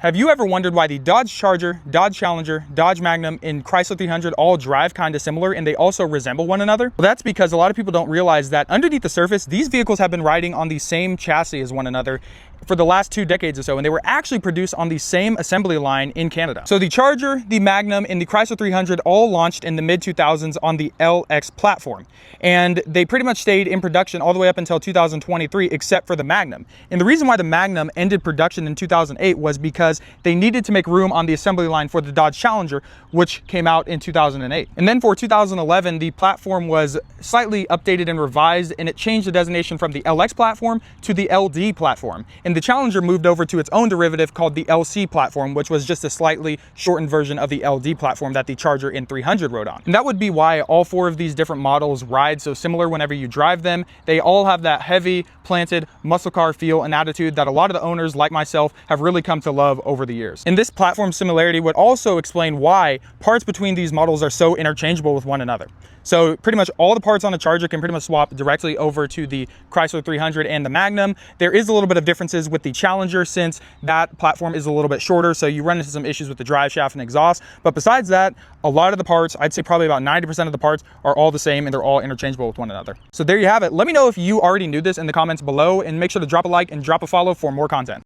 Have you ever wondered why the Dodge Charger, Dodge Challenger, Dodge Magnum, and Chrysler 300 all drive kind of similar and they also resemble one another? Well, that's because a lot of people don't realize that underneath the surface, these vehicles have been riding on the same chassis as one another for the last 2 decades or so, and they were actually produced on the same assembly line in Canada. So the Charger, the Magnum, and the Chrysler 300 all launched in the mid-2000s on the LX platform, and they pretty much stayed in production all the way up until 2023, except for the Magnum. And the reason why the Magnum ended production in 2008 was because they needed to make room on the assembly line for the Dodge Challenger, which came out in 2008. And then for 2011, the platform was slightly updated and revised, and it changed the designation from the LX platform to the LD platform. And the Challenger moved over to its own derivative called the LC platform, which was just a slightly shortened version of the LD platform that the Charger and 300 rode on. And that would be why all 4 of these different models ride so similar whenever you drive them. They all have that heavy, planted, muscle car feel and attitude that a lot of the owners, like myself, have really come to love over the years. And this platform similarity would also explain why parts between these models are so interchangeable with one another. So pretty much all the parts on the Charger can pretty much swap directly over to the Chrysler 300 and the Magnum. There is a little bit of differences with the Challenger since that platform is a little bit shorter, so you run into some issues with the drive shaft and exhaust. But besides that, a lot of the parts, I'd say probably about 90% of the parts, are all the same and they're all interchangeable with one another. So there you have it. Let me know if you already knew this in the comments below, and make sure to drop a like and drop a follow for more content.